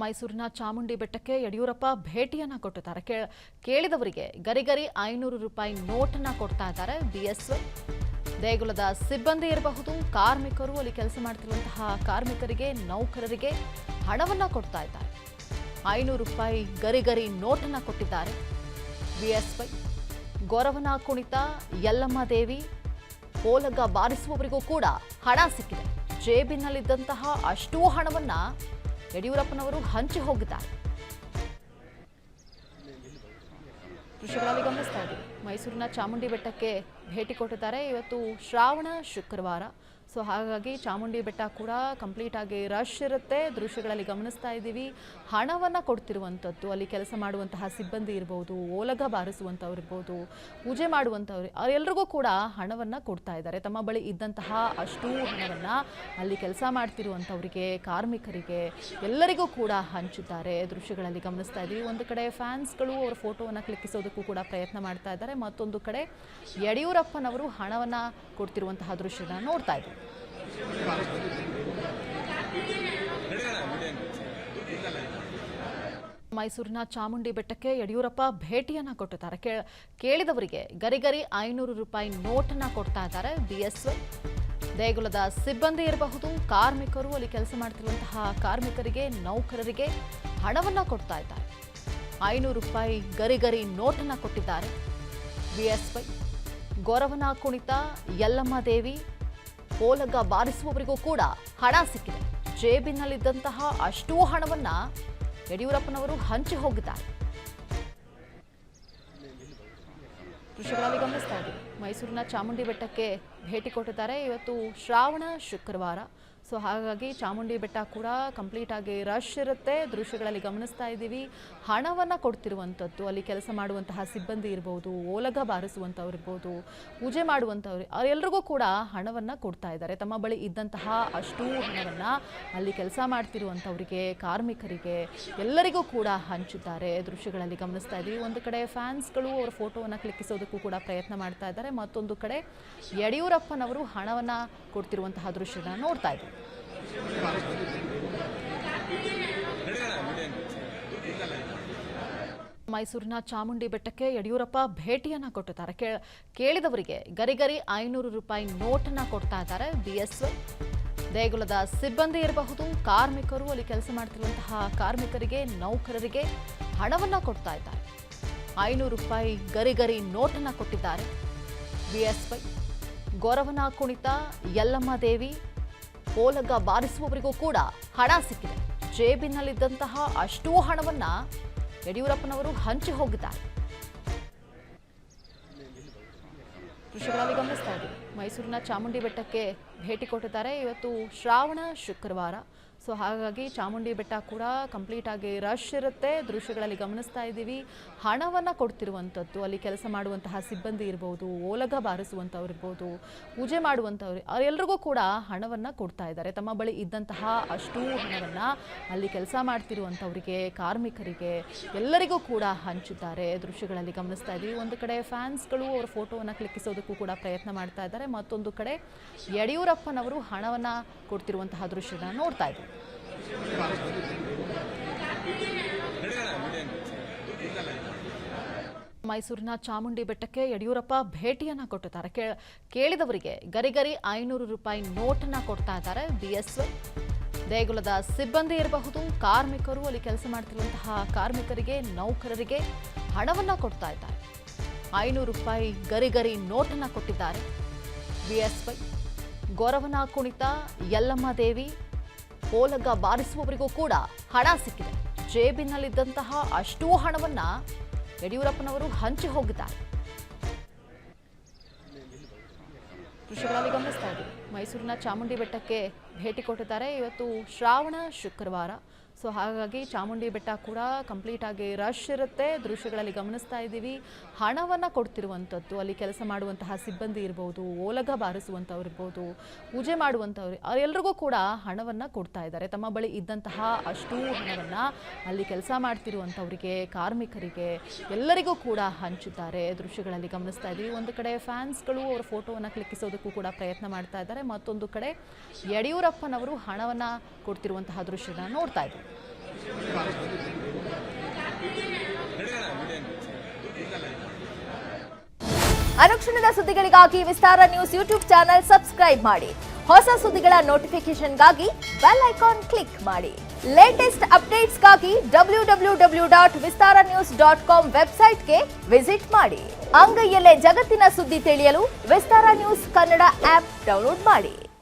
ಮೈಸೂರಿನ ಚಾಮುಂಡಿ ಬೆಟ್ಟಕ್ಕೆ ಯಡಿಯೂರಪ್ಪ ಭೇಟಿಯನ್ನ ಕೊಟ್ಟಿದ್ದಾರೆ. ಕೇಳಿದವರಿಗೆ ಗರಿಗರಿ 500 ರೂಪಾಯಿ ನೋಟನ್ನ ಕೊಡ್ತಾ ಇದ್ದಾರೆ. ಬಿಎಸ್ವೈ ದೇಗುಲದ ಸಿಬ್ಬಂದಿ ಇರಬಹುದು, ಕಾರ್ಮಿಕರು, ಅಲ್ಲಿ ಕೆಲಸ ಮಾಡ್ತಿರುವಂತಹ ಕಾರ್ಮಿಕರಿಗೆ, ನೌಕರರಿಗೆ ಹಣವನ್ನ ಕೊಡ್ತಾ ಇದ್ದಾರೆ. 500 ರೂಪಾಯಿ ಗರಿಗರಿ ನೋಟನ್ನ ಕೊಟ್ಟಿದ್ದಾರೆ. ಬಿಎಸ್ವೈ ಗೊರವನ ಕುಣಿತ, ಯಲ್ಲಮ್ಮ ದೇವಿ, ಕೋಲಗ ಬಾರಿಸುವವರಿಗೂ ಕೂಡ ಹಣ ಸಿಕ್ಕಿದೆ. ಜೇಬಿನಲ್ಲಿದ್ದಂತಹ ಅಷ್ಟೂ ಹಣವನ್ನ ಯಡಿಯೂರಪ್ಪನವರು ಹಂಚಿ ಹೋಗಿದ್ದಾರೆ. ದೃಶ್ಯಗಳಲ್ಲಿ ಗಮನಿಸ್ತಾ ಇದ್ದೀವಿ. ಮೈಸೂರಿನ ಚಾಮುಂಡಿ ಬೆಟ್ಟಕ್ಕೆ ಭೇಟಿ ಕೊಟ್ಟಿದ್ದಾರೆ. ಇವತ್ತು ಶ್ರಾವಣ ಶುಕ್ರವಾರ, ಸೊ ಹಾಗಾಗಿ ಚಾಮುಂಡಿ ಬೆಟ್ಟ ಕೂಡ ಕಂಪ್ಲೀಟ್ ಆಗಿ ರಶ್ ಇರುತ್ತೆ. ದೃಶ್ಯಗಳಲ್ಲಿ ಗಮನಿಸ್ತಾ ಇದ್ದೀವಿ. ಹಣವನ್ನು ಕೊಡ್ತಿರುವಂಥದ್ದು, ಅಲ್ಲಿ ಕೆಲಸ ಮಾಡುವಂತಹ ಸಿಬ್ಬಂದಿ ಇರ್ಬೋದು, ಓಲಗ ಬಾರಿಸುವಂಥವ್ರು ಇರ್ಬೋದು, ಪೂಜೆ ಮಾಡುವಂಥವ್ರು, ಅವರೆಲ್ಲರಿಗೂ ಕೂಡ ಹಣವನ್ನು ಕೊಡ್ತಾ ಇದ್ದಾರೆ. ತಮ್ಮ ಬಳಿ ಇದ್ದಂತಹ ಅಷ್ಟೂ ಹಣವನ್ನು ಅಲ್ಲಿ ಕೆಲಸ ಮಾಡ್ತಿರುವಂಥವರಿಗೆ, ಕಾರ್ಮಿಕರಿಗೆ, ಎಲ್ಲರಿಗೂ ಕೂಡ ಹಂಚಿದ್ದಾರೆ. ದೃಶ್ಯಗಳಲ್ಲಿ ಗಮನಿಸ್ತಾ ಇದ್ದೀವಿ. ಒಂದು ಕಡೆ ಫ್ಯಾನ್ಸ್ಗಳು ಅವರ ಫೋಟೋವನ್ನು ಕ್ಲಿಕ್ಕಿಸೋದಕ್ಕೂ ಕೂಡ ಪ್ರಯತ್ನ ಮಾಡ್ತಾ ಇದ್ದಾರೆ. ಮತ್ತೊಂದು ಕಡೆ ಯಡಿಯೂರಪ್ಪನವರು ಹಣವನ್ನು ಕೊಡ್ತಿರುವಂತಹ ದೃಶ್ಯನ ನೋಡ್ತಾ ಇದ್ದೀವಿ. ಮೈಸೂರಿನ ಚಾಮುಂಡಿ ಬೆಟ್ಟಕ್ಕೆ ಯಡಿಯೂರಪ್ಪ ಭೇಟಿಯನ್ನ ಕೊಟ್ಟಿದ್ದಾರೆ. ಕೇಳಿದವರಿಗೆ ಗರಿಗರಿ 500 ರೂಪಾಯಿ ನೋಟನ್ನ ಕೊಡ್ತಾ ಇದ್ದಾರೆ. ಬಿಎಸ್ವೈ ದೇಗುಲದ ಸಿಬ್ಬಂದಿ ಇರಬಹುದು, ಕಾರ್ಮಿಕರು, ಅಲ್ಲಿ ಕೆಲಸ ಮಾಡ್ತಿರುವಂತಹ ಕಾರ್ಮಿಕರಿಗೆ, ನೌಕರರಿಗೆ ಹಣವನ್ನ ಕೊಡ್ತಾ ಇದ್ದಾರೆ. 500 ರೂಪಾಯಿ ಗರಿಗರಿ ನೋಟನ್ನ ಕೊಟ್ಟಿದ್ದಾರೆ. ಬಿಎಸ್ವೈ ಗೊರವನ ಕುಣಿತ, ಯಲ್ಲಮ್ಮ ದೇವಿ, ಕೋಲಗ ಬಾರಿಸುವವರಿಗೂ ಕೂಡ ಹಣ ಸಿಕ್ಕಿದೆ. ಜೇಬಿನಲ್ಲಿದ್ದಂತಹ ಅಷ್ಟೂ ಹಣವನ್ನ ಯಡಿಯೂರಪ್ಪನವರು ಹಂಚಿ ಹೋಗಿದ್ದಾರೆ. ದೃಶ್ಯಗಳಲ್ಲಿ ಗಮನಿಸ್ತಾ ಇದ್ದೀವಿ. ಮೈಸೂರಿನ ಚಾಮುಂಡಿ ಬೆಟ್ಟಕ್ಕೆ ಭೇಟಿ ಕೊಟ್ಟಿದ್ದಾರೆ. ಇವತ್ತು ಶ್ರಾವಣ ಶುಕ್ರವಾರ, ಸೊ ಹಾಗಾಗಿ ಚಾಮುಂಡಿ ಬೆಟ್ಟ ಕೂಡ ಕಂಪ್ಲೀಟ್ ಆಗಿ ರಶ್ ಇರುತ್ತೆ. ದೃಶ್ಯಗಳಲ್ಲಿ ಗಮನಿಸ್ತಾ ಇದ್ದೀವಿ. ಹಣವನ್ನು ಕೊಡ್ತಿರುವಂಥದ್ದು, ಅಲ್ಲಿ ಕೆಲಸ ಮಾಡುವಂತಹ ಸಿಬ್ಬಂದಿ ಇರ್ಬೋದು, ಓಲಗ ಬಾರಿಸುವಂಥವ್ರು ಇರ್ಬೋದು, ಪೂಜೆ ಮಾಡುವಂಥವ್ರು, ಅವರೆಲ್ಲರಿಗೂ ಕೂಡ ಹಣವನ್ನು ಕೊಡ್ತಾ ಇದ್ದಾರೆ. ತಮ್ಮ ಬಳಿ ಇದ್ದಂತಹ ಅಷ್ಟೂ ಹಣವನ್ನು ಅಲ್ಲಿ ಕೆಲಸ ಮಾಡ್ತಿರುವಂಥವರಿಗೆ, ಕಾರ್ಮಿಕರಿಗೆ, ಎಲ್ಲರಿಗೂ ಕೂಡ ಹಂಚಿದ್ದಾರೆ. ದೃಶ್ಯಗಳಲ್ಲಿ ಗಮನಿಸ್ತಾ ಇದ್ದೀವಿ. ಒಂದು ಕಡೆ ಫ್ಯಾನ್ಸ್ಗಳು ಅವರ ಫೋಟೋವನ್ನು ಕ್ಲಿಕ್ಕಿಸೋದಕ್ಕೂ ಕೂಡ ಪ್ರಯತ್ನ ಮಾಡ್ತಾ ಇದ್ದಾರೆ. ಮತ್ತೊಂದು ಕಡೆ ಯಡಿಯೂರಪ್ಪನವರು ಹಣವನ್ನು ಕೊಡ್ತಿರುವಂತಹ ದೃಶ್ಯನ ನೋಡ್ತಾ ಇದ್ದೀವಿ. ಮೈಸೂರಿನ ಚಾಮುಂಡಿ ಬೆಟ್ಟಕ್ಕೆ ಯಡಿಯೂರಪ್ಪ ಭೇಟಿಯನ್ನ ಕೊಟ್ಟಿದ್ದಾರೆ. ಕೇಳಿದವರಿಗೆ ಗರಿಗರಿ 500 ರೂಪಾಯಿ ನೋಟನ್ನ ಕೊಡ್ತಾ ಇದ್ದಾರೆ. ಬಿಎಸ್ವೈ ದೇಗುಲದ ಸಿಬ್ಬಂದಿ ಇರಬಹುದು, ಕಾರ್ಮಿಕರು, ಅಲ್ಲಿ ಕೆಲಸ ಮಾಡ್ತಿರುವಂತಹ ಕಾರ್ಮಿಕರಿಗೆ, ನೌಕರರಿಗೆ ಹಣವನ್ನ ಕೊಡ್ತಾ ಇದ್ದಾರೆ. 500 ರೂಪಾಯಿ ಗರಿಗರಿ ನೋಟನ್ನ ಕೊಟ್ಟಿದ್ದಾರೆ. ಬಿಎಸ್ವೈ ಗೊರವನ ಕುಣಿತ, ಯಲ್ಲಮ್ಮ ದೇವಿ, ಕೋಲಗ ಬಾರಿಸುವವರಿಗೂ ಕೂಡ ಹಣ ಸಿಕ್ಕಿದೆ. ಜೇಬಿನಲ್ಲಿದ್ದಂತಹ ಅಷ್ಟೂ ಹಣವನ್ನ ಯಡಿಯೂರಪ್ಪನವರು ಹಂಚಿ ಹೋಗಿದ್ದಾರೆ. ದೃಶ್ಯಗಳಲ್ಲಿ ಗಮನಿಸ್ತಾ ಇದ್ದೀವಿ. ಮೈಸೂರಿನ ಚಾಮುಂಡಿ ಬೆಟ್ಟಕ್ಕೆ ಭೇಟಿ ಕೊಟ್ಟಿದ್ದಾರೆ. ಇವತ್ತು ಶ್ರಾವಣ ಶುಕ್ರವಾರ, ಸೊ ಹಾಗಾಗಿ ಚಾಮುಂಡಿ ಬೆಟ್ಟ ಕೂಡ ಕಂಪ್ಲೀಟ್ ಆಗಿ ರಶ್ ಇರುತ್ತೆ. ದೃಶ್ಯಗಳಲ್ಲಿ ಗಮನಿಸ್ತಾ ಇದ್ದೀವಿ. ಹಣವನ್ನು ಕೊಡ್ತಿರುವಂಥದ್ದು, ಅಲ್ಲಿ ಕೆಲಸ ಮಾಡುವಂತಹ ಸಿಬ್ಬಂದಿ ಇರ್ಬೋದು, ಓಲಗ ಬಾರಿಸುವಂಥವ್ರು ಇರ್ಬೋದು, ಪೂಜೆ ಮಾಡುವಂಥವ್ರು, ಅವರೆಲ್ಲರಿಗೂ ಕೂಡ ಹಣವನ್ನು ಕೊಡ್ತಾ ಇದ್ದಾರೆ. ತಮ್ಮ ಬಳಿ ಇದ್ದಂತಹ ಅಷ್ಟೂ ಹಣವನ್ನು ಅಲ್ಲಿ ಕೆಲಸ ಮಾಡ್ತಿರುವಂಥವರಿಗೆ, ಕಾರ್ಮಿಕರಿಗೆ, ಎಲ್ಲರಿಗೂ ಕೂಡ ಹಂಚಿದ್ದಾರೆ. ದೃಶ್ಯಗಳಲ್ಲಿ ಗಮನಿಸ್ತಾ ಇದ್ದೀವಿ. ಒಂದು ಕಡೆ ಫ್ಯಾನ್ಸ್ಗಳು ಅವರ ಫೋಟೋವನ್ನು ಕ್ಲಿಕ್ಕಿಸೋದಕ್ಕೂ ಕೂಡ ಪ್ರಯತ್ನ ಮಾಡ್ತಾ ಇದ್ದಾರೆ. ಮತ್ತೊಂದು ಕಡೆ ಯಡಿಯೂರಪ್ಪನವರು ಹಣವನ್ನು ಕೊಡ್ತಿರುವಂತಹ ದೃಶ್ಯನ ನೋಡ್ತಾ ಇದ್ದೀವಿ. ಮೈಸೂರಿನ ಚಾಮುಂಡಿ ಬೆಟ್ಟಕ್ಕೆ ಯಡಿಯೂರಪ್ಪ ಭೇಟಿಯನ್ನ ಕೊಟ್ಟಿದ್ದಾರೆ. ಕೇಳಿದವರಿಗೆ ಗರಿಗರಿ 500 ರೂಪಾಯಿ ನೋಟನ್ನ ಕೊಡ್ತಾ ಇದ್ದಾರೆ. ಬಿಎಸ್ವೈ ದೇಗುಲದ ಸಿಬ್ಬಂದಿ ಇರಬಹುದು, ಕಾರ್ಮಿಕರು, ಅಲ್ಲಿ ಕೆಲಸ ಮಾಡ್ತಿರುವಂತಹ ಕಾರ್ಮಿಕರಿಗೆ, ನೌಕರರಿಗೆ ಹಣವನ್ನ ಕೊಡ್ತಾ ಇದ್ದಾರೆ. 500 ರೂಪಾಯಿ ಗರಿಗರಿ ನೋಟನ್ನ ಕೊಟ್ಟಿದ್ದಾರೆ. ಬಿಎಸ್ವೈ ಗೊರವನ ಕುಣಿತ, ಯಲ್ಲಮ್ಮ ದೇವಿ, ಕೋಲಗ ಬಾರಿಸುವವರಿಗೂ ಕೂಡ ಹಣ ಸಿಕ್ಕಿದೆ. ಜೇಬಿನಲ್ಲಿದ್ದಂತಹ ಅಷ್ಟೂ ಹಣವನ್ನ ಯಡಿಯೂರಪ್ಪನವರು ಹಂಚಿ ಹೋಗಿದ್ದಾರೆ. ದೃಶ್ಯಗಳಲ್ಲಿ ಗಮನಿಸ್ತಾ ಇದ್ದೀವಿ. ಮೈಸೂರಿನ ಚಾಮುಂಡಿ ಬೆಟ್ಟಕ್ಕೆ ಭೇಟಿ ಕೊಟ್ಟಿದ್ದಾರೆ. ಇವತ್ತು ಶ್ರಾವಣ ಶುಕ್ರವಾರ, ಸೊ ಹಾಗಾಗಿ ಚಾಮುಂಡಿ ಬೆಟ್ಟ ಕೂಡ ಕಂಪ್ಲೀಟ್ ಆಗಿ ರಶ್ ಇರುತ್ತೆ. ದೃಶ್ಯಗಳಲ್ಲಿ ಗಮನಿಸ್ತಾ ಇದ್ದೀವಿ. ಹಣವನ್ನು ಕೊಡ್ತಿರುವಂಥದ್ದು, ಅಲ್ಲಿ ಕೆಲಸ ಮಾಡುವಂತಹ ಸಿಬ್ಬಂದಿ ಇರ್ಬೋದು, ಓಲಗ ಬಾರಿಸುವಂಥವ್ರು ಇರ್ಬೋದು, ಪೂಜೆ ಮಾಡುವಂಥವ್ರು, ಅವರೆಲ್ಲರಿಗೂ ಕೂಡ ಹಣವನ್ನು ಕೊಡ್ತಾ ಇದ್ದಾರೆ. ತಮ್ಮ ಬಳಿ ಇದ್ದಂತಹ ಅಷ್ಟೂ ಹಣವನ್ನು ಅಲ್ಲಿ ಕೆಲಸ ಮಾಡ್ತಿರುವಂಥವರಿಗೆ, ಕಾರ್ಮಿಕರಿಗೆ, ಎಲ್ಲರಿಗೂ ಕೂಡ ಹಂಚಿದ್ದಾರೆ. ದೃಶ್ಯಗಳಲ್ಲಿ ಗಮನಿಸ್ತಾ ಇದ್ದೀವಿ. ಒಂದು ಕಡೆ ಫ್ಯಾನ್ಸ್ಗಳು ಅವರ ಫೋಟೋವನ್ನು ಕ್ಲಿಕ್ಕಿಸೋದಕ್ಕೂ ಕೂಡ ಪ್ರಯತ್ನ ಮಾಡ್ತಾ ಇದ್ದಾರೆ. ಮತ್ತೊಂದು ಕಡೆ ಯಡಿಯೂರಪ್ಪನವರು ಹಣವನ್ನು ಕೊಡ್ತಿರುವಂತಹ ದೃಶ್ಯನ ನೋಡ್ತಾ ಇದ್ದೀವಿ. ಅನುಕ್ಷಣದ ಸುದ್ದಿಗಳಿಗಾಗಿ ವಿಸ್ತಾರ ನ್ಯೂಸ್ ಯೂಟ್ಯೂಬ್ ಚಾನೆಲ್ ಸಬ್ಸ್ಕ್ರೈಬ್ ಮಾಡಿ. ಹೊಸ ಸುದ್ದಿಗಳ ನೋಟಿಫಿಕೇಶನ್ಗಾಗಿ ಬೆಲ್ ಐಕಾನ್ ಕ್ಲಿಕ್ ಮಾಡಿ. ಲೇಟೆಸ್ಟ್ ಅಪ್ಡೇಟ್ಸ್ಗಾಗಿ www.vistaranews.com ವೆಬ್ಸೈಟ್ಗೆ ವಿಸಿಟ್ ಮಾಡಿ. ಅಂಗೈಯಲ್ಲೇ ಜಗತ್ತಿನ ಸುದ್ದಿ ತಿಳಿಯಲು ವಿಸ್ತಾರ ನ್ಯೂಸ್ ಕನ್ನಡ ಆಪ್ ಡೌನ್ಲೋಡ್ ಮಾಡಿ.